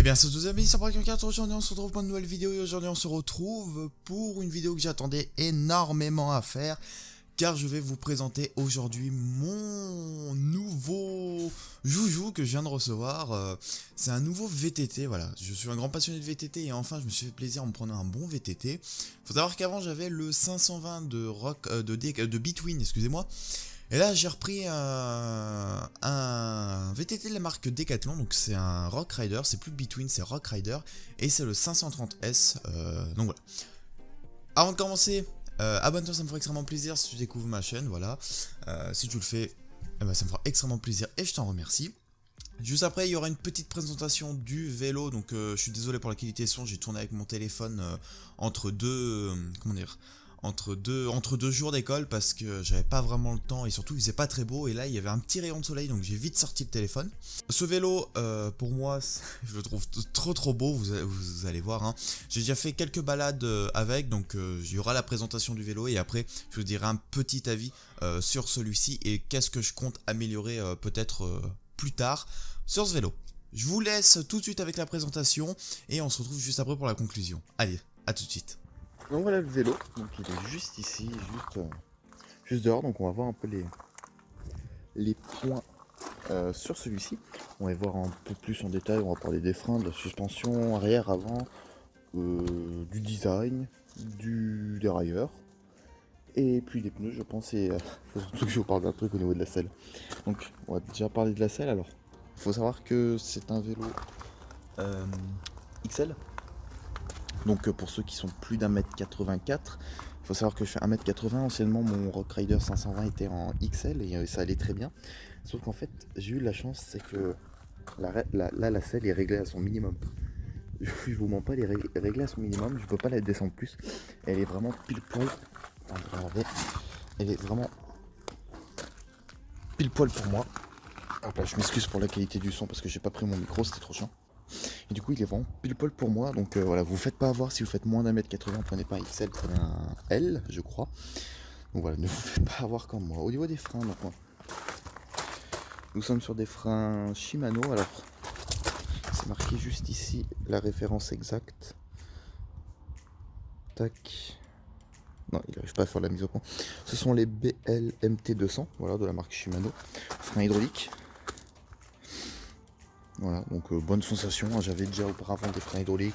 bien salut tous les amis, c'est Braquin4, aujourd'hui on se retrouve pour une nouvelle vidéo et aujourd'hui on se retrouve pour une vidéo que j'attendais énormément à faire car je vais vous présenter aujourd'hui mon nouveau joujou que je viens de recevoir. C'est un nouveau VTT, voilà, je suis un grand passionné de VTT et enfin je me suis fait plaisir en me prenant un bon VTT. Faut savoir qu'avant j'avais le 520 de Between, excusez-moi. Et là j'ai repris un VTT de la marque Decathlon, donc c'est un Rock Rider, c'est plus Between, c'est Rock Rider, et c'est le 530S, donc voilà. Avant de commencer, abonne-toi, ça me fera extrêmement plaisir si tu découvres ma chaîne, voilà. Si tu le fais, eh ben, ça me fera extrêmement plaisir et je t'en remercie. Juste après, il y aura une petite présentation du vélo, donc je suis désolé pour la qualité son, j'ai tourné avec mon téléphone entre deux, entre deux jours d'école parce que j'avais pas vraiment le temps et surtout il faisait pas très beau et là il y avait un petit rayon de soleil donc j'ai vite sorti le téléphone. Ce vélo pour moi je le trouve trop beau, vous allez voir hein. J'ai déjà fait quelques balades avec, donc il y aura la présentation du vélo et après je vous dirai un petit avis sur celui-ci et qu'est-ce que je compte améliorer peut-être plus tard sur ce vélo. Je vous laisse tout de suite avec la présentation et on se retrouve juste après pour la conclusion. Allez, à tout de suite. Donc voilà le vélo, donc il est juste ici, juste dehors, donc on va voir un peu les points sur celui-ci. On va voir un peu plus en détail, on va parler des freins, de la suspension, arrière, avant, du design, du dérailleur, et puis des pneus je pense, et faut surtout que je vous parle d'un truc au niveau de la selle. Donc on va déjà parler de la selle alors. Il faut savoir que c'est un vélo XL. Donc pour ceux qui sont plus d'1m84, il faut savoir que je fais 1m80, anciennement mon Rock Rider 520 était en XL et ça allait très bien. Sauf qu'en fait j'ai eu la chance, c'est que la selle est réglée à son minimum. Je vous mens pas, elle est réglée à son minimum, je peux pas la descendre plus. Elle est vraiment pile poil. Elle est vraiment pile poil pour moi. Hop là, je m'excuse pour la qualité du son parce que j'ai pas pris mon micro, c'était trop chiant. Et du coup il est vraiment pile poil pour moi, donc voilà, vous faites pas avoir si vous faites moins d'1m80, prenez pas un XL, prenez un L je crois. Donc voilà, ne vous faites pas avoir comme moi. Au niveau des freins, donc, nous sommes sur des freins Shimano, alors c'est marqué juste ici la référence exacte. Tac. Non, il n'arrive pas à faire la mise au point. Ce sont les BLMT 200, voilà, de la marque Shimano. Frein hydraulique. Voilà, donc bonne sensation, hein. J'avais déjà auparavant des freins hydrauliques,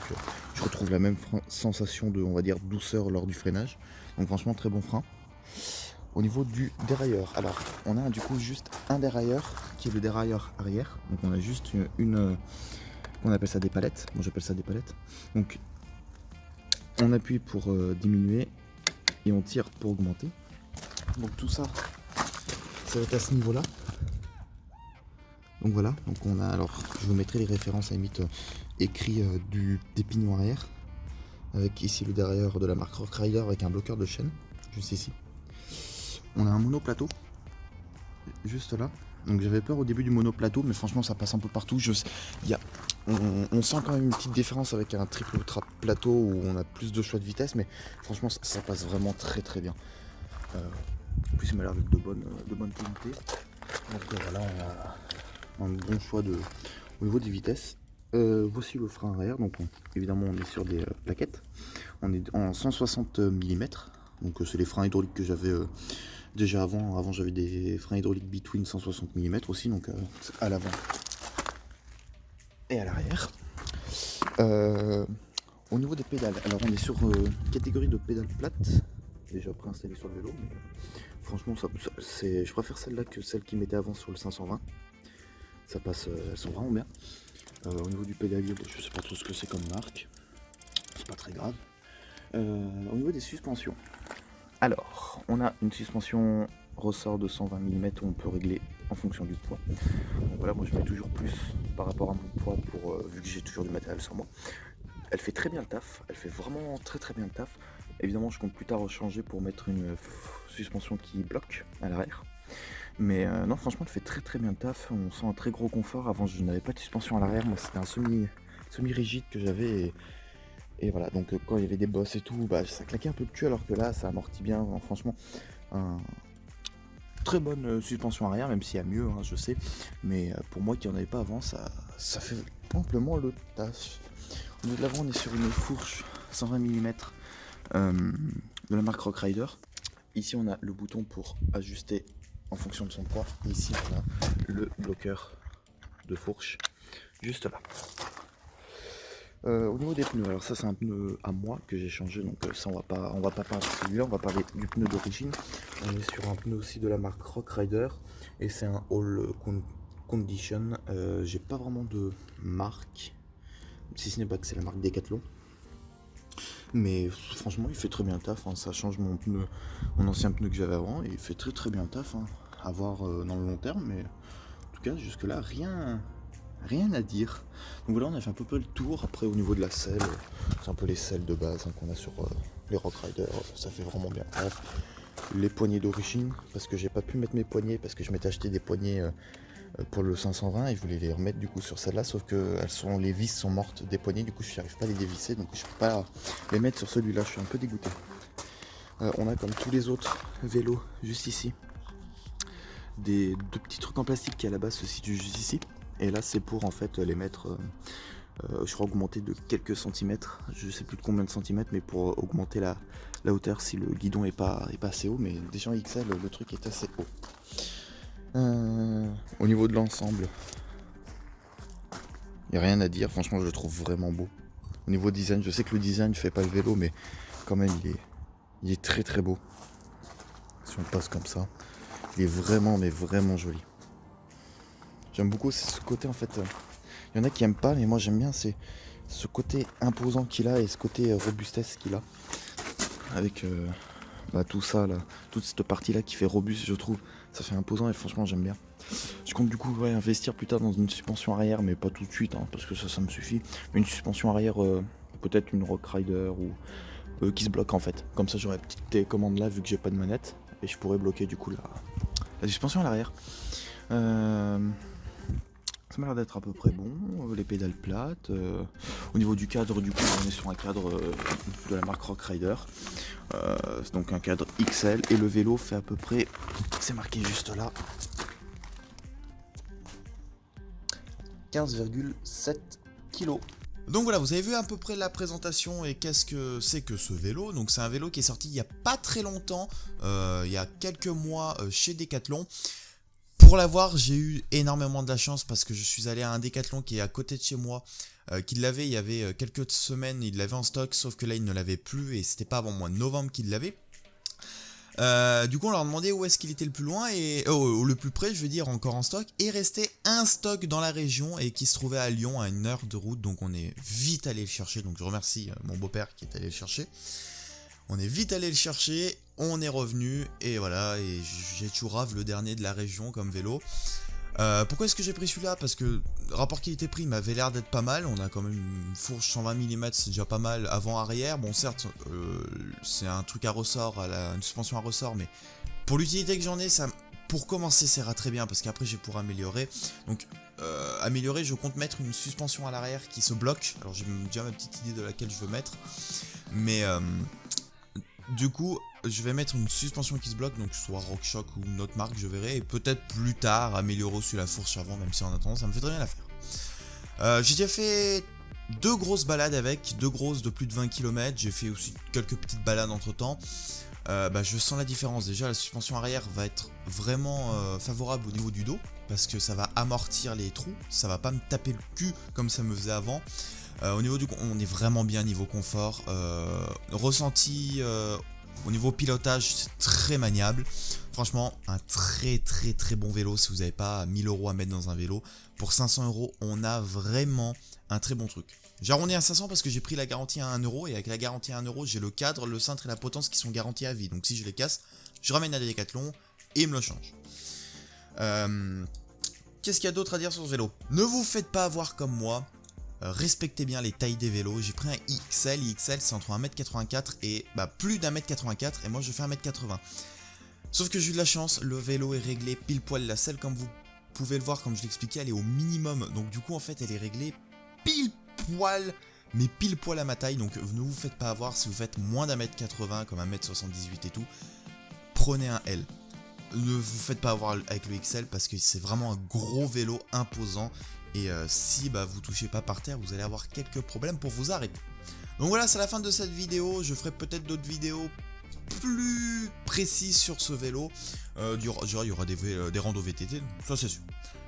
je retrouve la même sensation de, on va dire, douceur lors du freinage. Donc franchement très bon frein. Au niveau du dérailleur, alors on a du coup juste un dérailleur qui est le dérailleur arrière. Donc on a juste on appelle ça des palettes, moi j'appelle ça des palettes. Donc on appuie pour diminuer et on tire pour augmenter. Donc tout ça, ça va être à ce niveau là. Donc voilà, donc on a, alors je vous mettrai les références à la limite écrit des pignons arrière, avec ici le dérailleur de la marque Rock Rider avec un bloqueur de chaîne, juste ici. On a un monoplateau, juste là. Donc j'avais peur au début du monoplateau, mais franchement ça passe un peu partout. On sent quand même une petite différence avec un triple plateau où on a plus de choix de vitesse, mais franchement ça passe vraiment très bien. En plus il m'a l'air d'être de bonne qualité. Donc voilà, on a un bon choix au niveau des vitesses. Voici le frein arrière, donc évidemment on est sur des plaquettes, on est en 160 mm, donc c'est les freins hydrauliques que j'avais déjà avant j'avais des freins hydrauliques Between 160 mm aussi, donc à l'avant et à l'arrière. Au niveau des pédales, alors on est sur catégorie de pédales plates, déjà préinstallées sur le vélo, mais franchement je préfère celle-là que celle qui mettait avant sur le 520. Ça passe, elles sont vraiment bien. Au niveau du pédalier, je sais pas trop ce que c'est comme marque, c'est pas très grave. Au niveau des suspensions, alors on a une suspension ressort de 120 mm où on peut régler en fonction du poids. Donc voilà, moi je mets toujours plus par rapport à mon poids vu que j'ai toujours du matériel sur moi. Elle fait très bien le taf, elle fait vraiment très bien le taf. Évidemment je compte plus tard changer pour mettre une suspension qui bloque à l'arrière. Mais non, franchement, elle fait très bien le taf. On sent un très gros confort. Avant, je n'avais pas de suspension à l'arrière. Moi, c'était un semi-rigide que j'avais. Et voilà, donc quand il y avait des bosses et tout, bah, ça claquait un peu le cul. Alors que là, ça amortit bien. Franchement, très bonne suspension arrière, même s'il y a mieux, hein, je sais. Mais pour moi qui n'en avais pas avant, ça fait amplement le taf. Au niveau de l'avant, on est sur une fourche 120 mm de la marque Rock Rider. Ici, on a le bouton pour ajuster en fonction de son poids. Et ici, on a le bloqueur de fourche juste là. Au niveau des pneus, alors ça c'est un pneu à moi que j'ai changé, donc ça on va pas parler de celui-là, on va parler du pneu d'origine. On est sur un pneu aussi de la marque Rock Rider et c'est un All Condition. J'ai pas vraiment de marque, si ce n'est pas que c'est la marque Decathlon. Mais franchement il fait très bien le taf, hein. Ça change mon ancien pneu que j'avais avant et il fait très bien le taf, hein. À voir dans le long terme, mais en tout cas jusque là rien à dire. Donc voilà, on a fait un peu le tour. Après au niveau de la selle, c'est un peu les selles de base, hein, qu'on a sur les Rock Rider, ça fait vraiment bien. Bref, les poignées d'origine, parce que j'ai pas pu mettre mes poignées, parce que je m'étais acheté des poignées pour le 520 et je voulais les remettre du coup sur celle-là, sauf que les vis sont mortes des poignées, du coup je n'arrive pas à les dévisser, donc je peux pas les mettre sur celui-là, je suis un peu dégoûté. On a comme tous les autres vélos juste ici, deux petits trucs en plastique qui à la base se situent juste ici. Et là c'est pour en fait les mettre, je crois augmenter de quelques centimètres, je sais plus de combien de centimètres, mais pour augmenter la hauteur si le guidon est pas assez haut, mais déjà en XL le truc est assez haut. Au niveau de l'ensemble, il n'y a rien à dire, franchement je le trouve vraiment beau. Au niveau design, je sais que le design fait pas le vélo, mais quand même il est très beau. Si on passe comme ça, il est vraiment joli. J'aime beaucoup ce côté en fait. Il y en a qui aiment pas, mais moi j'aime bien, c'est ce côté imposant qu'il a et ce côté robustesse qu'il a. Avec tout ça là, toute cette partie là qui fait robuste, je trouve. Ça fait imposant et franchement j'aime bien. Je compte du coup investir plus tard dans une suspension arrière, mais pas tout de suite, hein, parce que ça me suffit. Une suspension arrière, peut-être une Rock Rider ou qui se bloque en fait. Comme ça j'aurai une petite télécommande là vu que j'ai pas de manette. Et je pourrais bloquer du coup la suspension à l'arrière. Ça m'a l'air d'être à peu près bon, les pédales plates. Au niveau du cadre, du coup, on est sur un cadre de la marque Rock Rider. C'est donc un cadre XL et le vélo fait à peu près, c'est marqué juste là, 15,7 kg. Donc voilà, vous avez vu à peu près la présentation et qu'est-ce que c'est que ce vélo. Donc c'est un vélo qui est sorti il n'y a pas très longtemps, il y a quelques mois chez Decathlon. Pour l'avoir, j'ai eu énormément de la chance parce que je suis allé à un Decathlon qui est à côté de chez moi, qui l'avait, il y avait quelques semaines, il l'avait en stock, sauf que là il ne l'avait plus et c'était pas avant le mois de novembre qu'il l'avait. Du coup on leur demandait où est-ce qu'il était le plus loin et le plus près, je veux dire, encore en stock, et restait un stock dans la région et qui se trouvait à Lyon à 1 heure de route, donc on est vite allé le chercher. Donc je remercie mon beau-père qui est allé le chercher. On est vite allé le chercher, on est revenu et voilà, et j'ai Chourave, le dernier de la région comme vélo. Pourquoi est-ce que j'ai pris celui-là? Parce que le rapport qualité-prix m'avait l'air d'être pas mal. On a quand même une fourche 120 mm, c'est déjà pas mal avant-arrière. Bon certes, c'est un truc à ressort, une suspension à ressort, mais pour l'utilité que j'en ai, ça, pour commencer, ça ira très bien parce qu'après j'ai pour améliorer. Donc améliorer, je compte mettre une suspension à l'arrière qui se bloque. Alors j'ai déjà ma petite idée de laquelle je veux mettre, mais du coup, je vais mettre une suspension qui se bloque, donc soit RockShox ou une autre marque, je verrai, et peut-être plus tard améliorer aussi la fourche avant, même si en attendant, ça me fait très bien l'affaire. J'ai déjà fait 2 grosses balades avec, 2 grosses de plus de 20 km, j'ai fait aussi quelques petites balades entre temps. Je sens la différence. Déjà, la suspension arrière va être vraiment favorable au niveau du dos, parce que ça va amortir les trous, ça va pas me taper le cul comme ça me faisait avant. Au niveau du, on est vraiment bien niveau confort, ressenti au niveau pilotage, c'est très maniable. Franchement, un très bon vélo. Si vous n'avez pas 1000 € à mettre dans un vélo, pour 500 €, on a vraiment un très bon truc. J'ai arrondi à 500 parce que j'ai pris la garantie à 1 € et avec la garantie à 1 €, j'ai le cadre, le cintre et la potence qui sont garantis à vie. Donc si je les casse, je ramène à Decathlon et ils me le changent. Qu'est-ce qu'il y a d'autre à dire sur ce vélo? Ne vous faites pas avoir comme moi. Respectez bien les tailles des vélos. J'ai pris un XL. XL c'est entre 1m84 et plus d'1m84 et moi je fais 1m80. Sauf que j'ai eu de la chance, le vélo est réglé pile poil. La selle, comme vous pouvez le voir, comme je l'expliquais, elle est au minimum. Donc du coup en fait elle est réglée pile poil, mais pile poil à ma taille. Donc ne vous faites pas avoir. Si vous faites moins d'1m80 comme 1m78 et tout, prenez un L. Ne vous faites pas avoir avec le XL parce que c'est vraiment un gros vélo imposant Et si vous touchez pas par terre, vous allez avoir quelques problèmes pour vous arrêter. Donc voilà, c'est la fin de cette vidéo. Je ferai peut-être d'autres vidéos plus précises sur ce vélo. Il y aura des randos VTT, ça c'est sûr.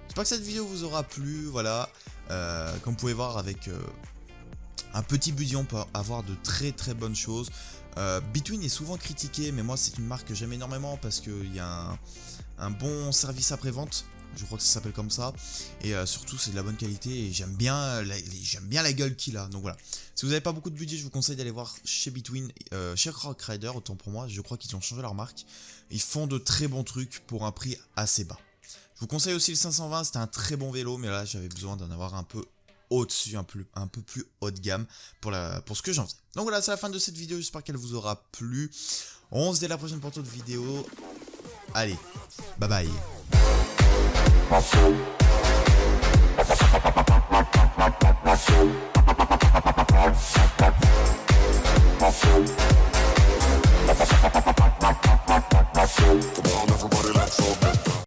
J'espère que cette vidéo vous aura plu. Voilà, comme vous pouvez voir, avec un petit budget, on peut avoir de très très bonnes choses. Between est souvent critiqué, mais moi c'est une marque que j'aime énormément parce qu'il y a un bon service après-vente. Je crois que ça s'appelle comme ça, et surtout c'est de la bonne qualité, et j'aime bien la gueule qu'il a. Donc voilà, si vous n'avez pas beaucoup de budget, je vous conseille d'aller voir chez Between, chez Rock Rider, autant pour moi. Je crois qu'ils ont changé leur marque, ils font de très bons trucs pour un prix assez bas. Je vous conseille aussi le 520, c'était un très bon vélo, mais là j'avais besoin d'en avoir un peu au-dessus, un peu plus haut de gamme pour ce que j'en faisais. Donc voilà, c'est la fin de cette vidéo, j'espère qu'elle vous aura plu. On se dit à la prochaine pour d'autres vidéos. Allez, bye bye. Thank you.